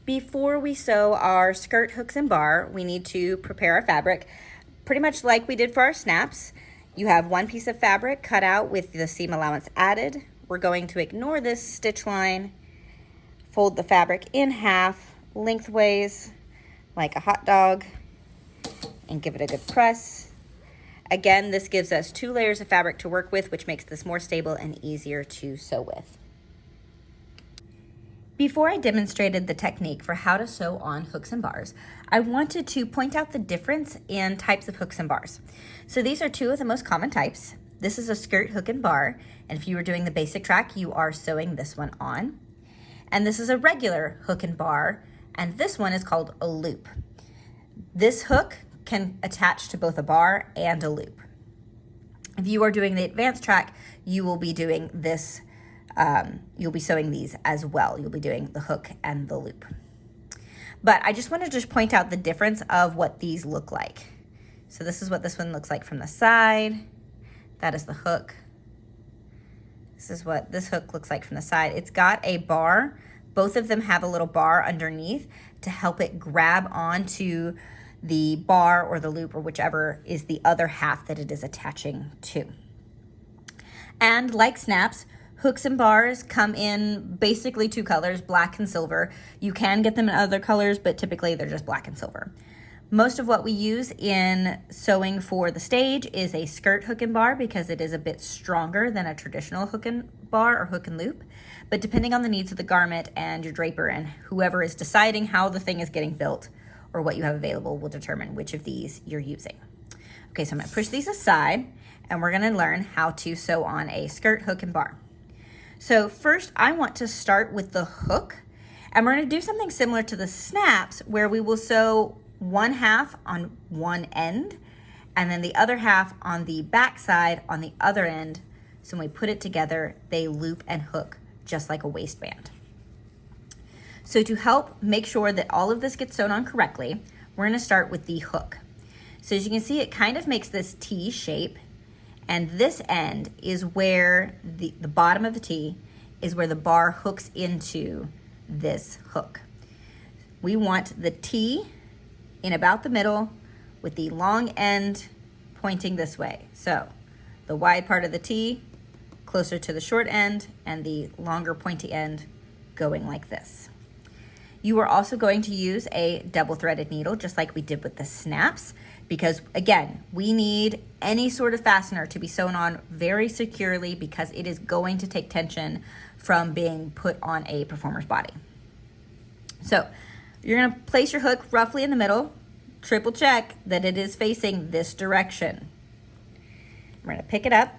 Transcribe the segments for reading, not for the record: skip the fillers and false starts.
Before we sew our skirt hooks and bar, we need to prepare our fabric pretty much like we did for our snaps. You have one piece of fabric cut out with the seam allowance added. We're going to ignore this stitch line, fold the fabric in half lengthways like a hot dog, and give it a good press. Again, this gives us 2 layers of fabric to work with, which makes this more stable and easier to sew with. Before I demonstrated the technique for how to sew on hooks and bars, I wanted to point out the difference in types of hooks and bars. So these are 2 of the most common types. This is a skirt hook and bar, and if you were doing the basic track, you are sewing this one on. And this is a regular hook and bar, and this one is called a loop. This hook can attach to both a bar and a loop. If you are doing the advanced track, you will be doing this, you'll be sewing these as well. You'll be doing the hook and the loop. But I just want to just point out the difference of what these look like. So this is what this one looks like from the side. That is the hook. This is what this hook looks like from the side. It's got a bar. Both of them have a little bar underneath to help it grab onto the bar or the loop or whichever is the other half that it is attaching to. And like snaps, hooks and bars come in basically 2 colors, black and silver. You can get them in other colors, but typically they're just black and silver. Most of what we use in sewing for the stage is a skirt hook and bar because it is a bit stronger than a traditional hook and bar or hook and loop. But depending on the needs of the garment and your draper and whoever is deciding how the thing is getting built or what you have available will determine which of these you're using. Okay, so I'm gonna push these aside and we're gonna learn how to sew on a skirt hook and bar. So first I want to start with the hook, and we're gonna do something similar to the snaps where we will sew 1/2 on one end and then the other half on the back side on the other end. So when we put it together, they loop and hook just like a waistband. So to help make sure that all of this gets sewn on correctly, we're gonna start with the hook. So as you can see, it kind of makes this T shape, and this end is where the bottom of the T is where the bar hooks into this hook. We want the T in about the middle with the long end pointing this way. So the wide part of the T closer to the short end and the longer pointy end going like this. You are also going to use a double threaded needle just like we did with the snaps because again, we need any sort of fastener to be sewn on very securely because it is going to take tension from being put on a performer's body. So you're gonna place your hook roughly in the middle, triple check that it is facing this direction. We're gonna pick it up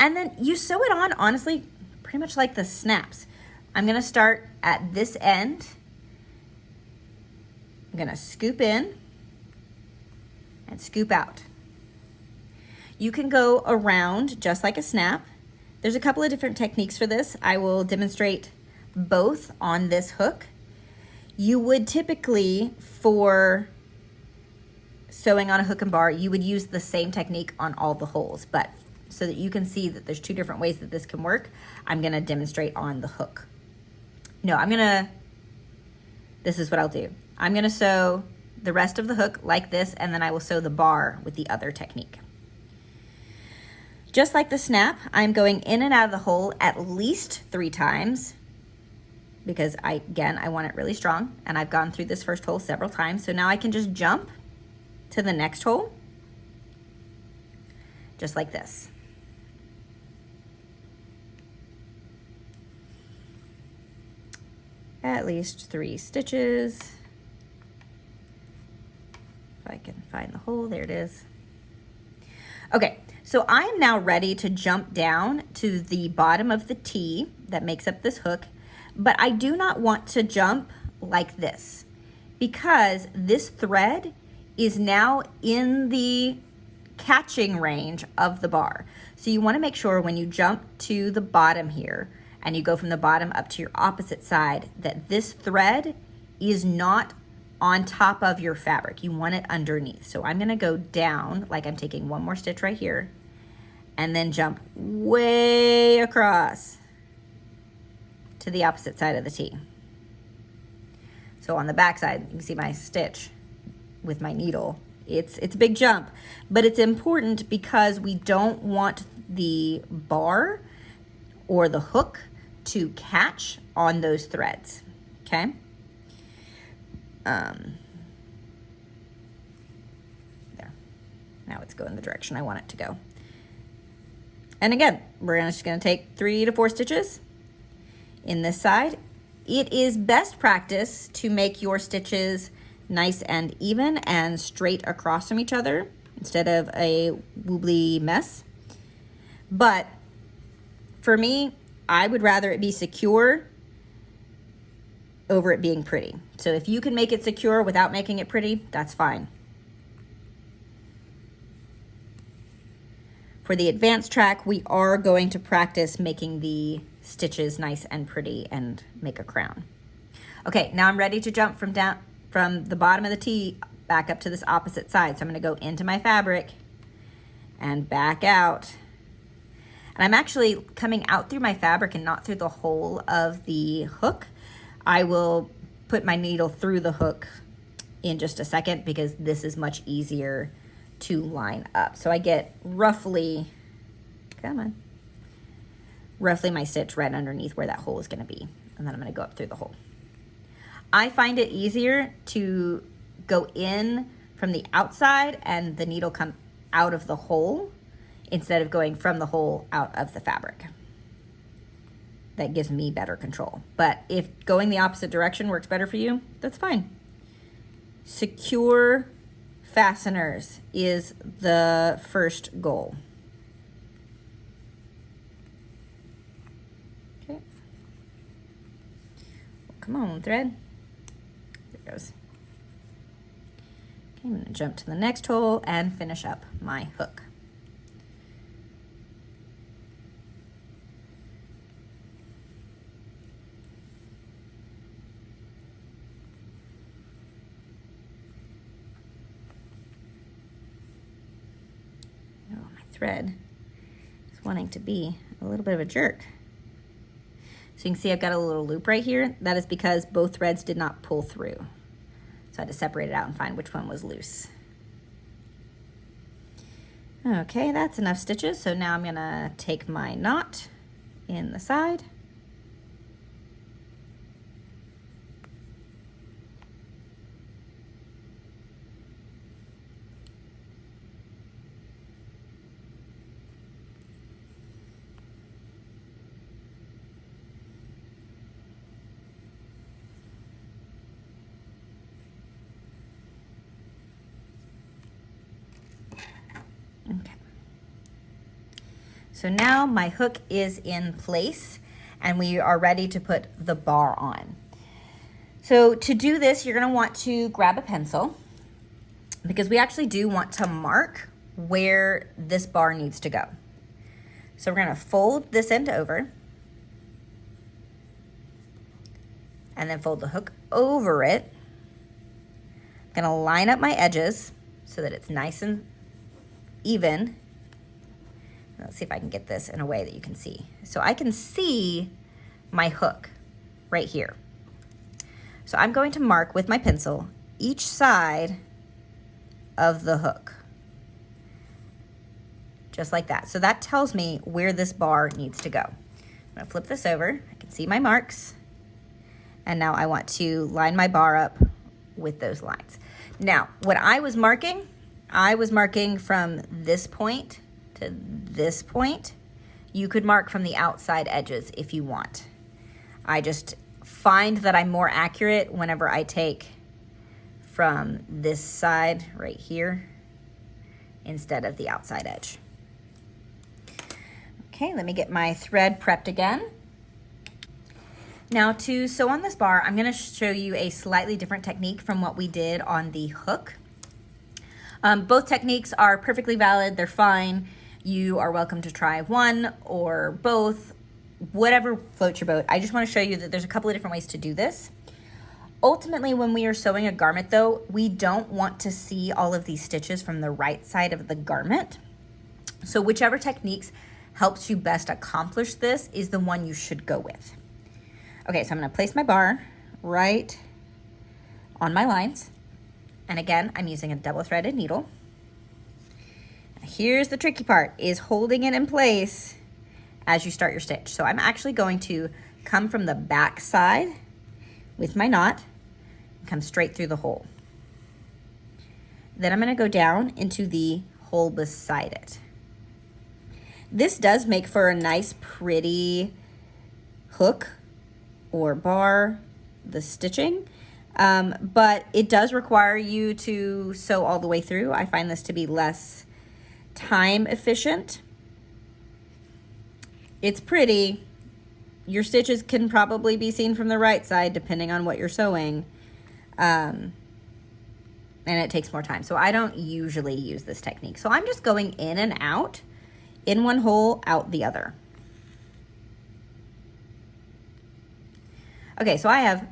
and then you sew it on, honestly, pretty much like the snaps. I'm gonna start at this end. I'm gonna scoop in and scoop out. You can go around just like a snap. There's a couple of different techniques for this. I will demonstrate both on this hook. You would typically, for sewing on a hook and bar, you would use the same technique on all the holes, but so that you can see that there's 2 different ways that this can work, I'm gonna demonstrate on the hook. No, this is what I'll do. I'm gonna sew the rest of the hook like this, and then I will sew the bar with the other technique. Just like the snap, I'm going in and out of the hole at least 3 times because I want it really strong, and I've gone through this first hole several times. So now I can just jump to the next hole, just like this. At least 3 stitches. If I can find the hole, there it is. Okay, so I am now ready to jump down to the bottom of the T that makes up this hook, but I do not want to jump like this because this thread is now in the catching range of the bar. So you want to make sure when you jump to the bottom here and you go from the bottom up to your opposite side that this thread is not on top of your fabric. You want it underneath. So I'm going to go down like I'm taking 1 more stitch right here and then jump way across to the opposite side of the T. So on the back side, you can see my stitch with my needle. It's a big jump, but it's important because we don't want the bar or the hook to catch on those threads, okay? There. Now it's going the direction I want it to go. And again, we're just gonna take 3 to 4 stitches in this side. It is best practice to make your stitches nice and even and straight across from each other instead of a wobbly mess. But for me, I would rather it be secure over it being pretty. So if you can make it secure without making it pretty, that's fine. For the advanced track, we are going to practice making the stitches nice and pretty and make a crown. Okay, now I'm ready to jump from the bottom of the T back up to this opposite side. So I'm gonna go into my fabric and back out. And I'm actually coming out through my fabric and not through the hole of the hook. I will put my needle through the hook in just a second because this is much easier to line up. So I get roughly, roughly my stitch right underneath where that hole is gonna be. And then I'm gonna go up through the hole. I find it easier to go in from the outside and the needle come out of the hole instead of going from the hole out of the fabric. That gives me better control. But if going the opposite direction works better for you, that's fine. Secure fasteners is the first goal. Okay. Come on, thread. There it goes. Okay, I'm gonna jump to the next hole and finish up my hook. Thread is wanting to be a little bit of a jerk. So you can see I've got a little loop right here. That is because both threads did not pull through. So I had to separate it out and find which one was loose. Okay, that's enough stitches. So now I'm gonna take my knot in the side. Okay. So now my hook is in place and we are ready to put the bar on. So to do this, you're gonna want to grab a pencil because we actually do want to mark where this bar needs to go. So we're gonna fold this end over and then fold the hook over it. I'm gonna line up my edges so that it's nice and even. Let's see if I can get this in a way that you can see. So I can see my hook right here. So I'm going to mark with my pencil each side of the hook. Just like that. So that tells me where this bar needs to go. I'm gonna flip this over. I can see my marks. And now I want to line my bar up with those lines. Now, what I was marking from this point to this point. You could mark from the outside edges if you want. I just find that I'm more accurate whenever I take from this side right here instead of the outside edge. Okay, let me get my thread prepped again. Now to sew on this bar, I'm gonna show you a slightly different technique from what we did on the hook. Both techniques are perfectly valid, they're fine. You are welcome to try one or both, whatever floats your boat. I just wanna show you that there's a couple of different ways to do this. Ultimately, when we are sewing a garment though, we don't want to see all of these stitches from the right side of the garment. So whichever techniques helps you best accomplish this is the one you should go with. Okay, so I'm gonna place my bar right on my lines. And again, I'm using a double-threaded needle. Here's the tricky part, is holding it in place as you start your stitch. So I'm actually going to come from the back side with my knot and come straight through the hole. Then I'm going to go down into the hole beside it. This does make for a nice pretty hook or bar, the stitching, but it does require you to sew all the way through. I find this to be less time efficient. It's pretty. Your stitches can probably be seen from the right side depending on what you're sewing. And it takes more time. So I don't usually use this technique. So I'm just going in and out, in one hole, out the other. Okay, so I have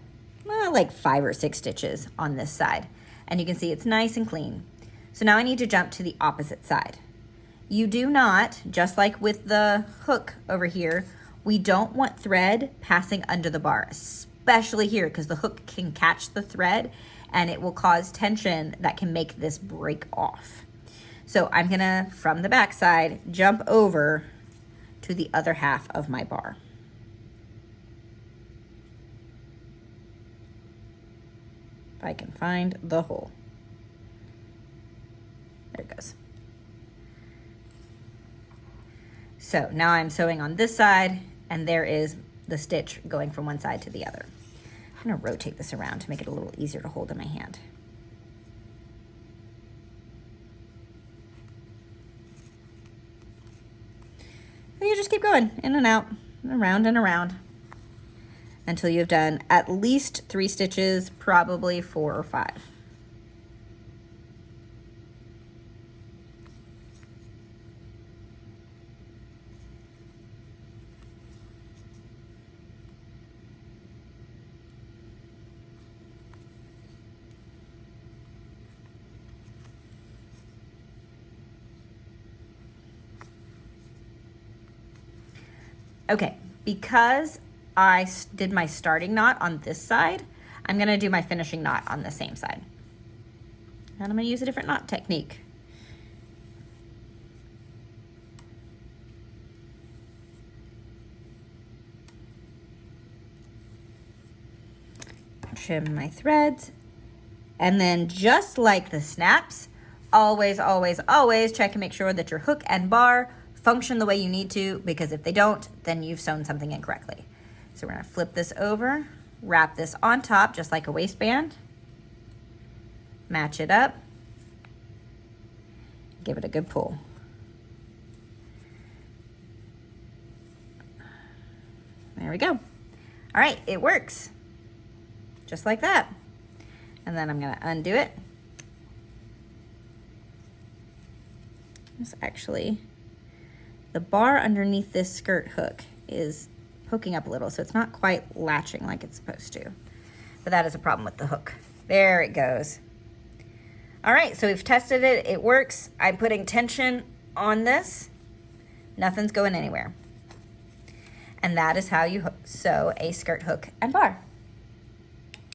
like 5 or 6 stitches on this side. And you can see it's nice and clean. So now I need to jump to the opposite side. You do not, just like with the hook over here, we don't want thread passing under the bar, especially here, because the hook can catch the thread and it will cause tension that can make this break off. So I'm gonna, from the back side, jump over to the other half of my bar. If I can find the hole. There it goes. So now I'm sewing on this side, and there is the stitch going from one side to the other. I'm gonna rotate this around to make it a little easier to hold in my hand. And you just keep going in and out, around and around, until you've done at least 3 stitches, probably 4 or 5. Okay, because I did my starting knot on this side, I'm gonna do my finishing knot on the same side. And I'm gonna use a different knot technique. Trim my threads, and then just like the snaps, always, always, always check and make sure that your hook and bar function the way you need to, because if they don't, then you've sewn something incorrectly. So we're gonna flip this over, wrap this on top just like a waistband, match it up, give it a good pull. There we go. All right, it works. Just like that. And then I'm gonna undo it. It's actually, the bar underneath this skirt hook is poking up a little, so it's not quite latching like it's supposed to. But that is a problem with the hook. There it goes. All right, so we've tested it, it works. I'm putting tension on this. Nothing's going anywhere. And that is how you sew a skirt hook and bar.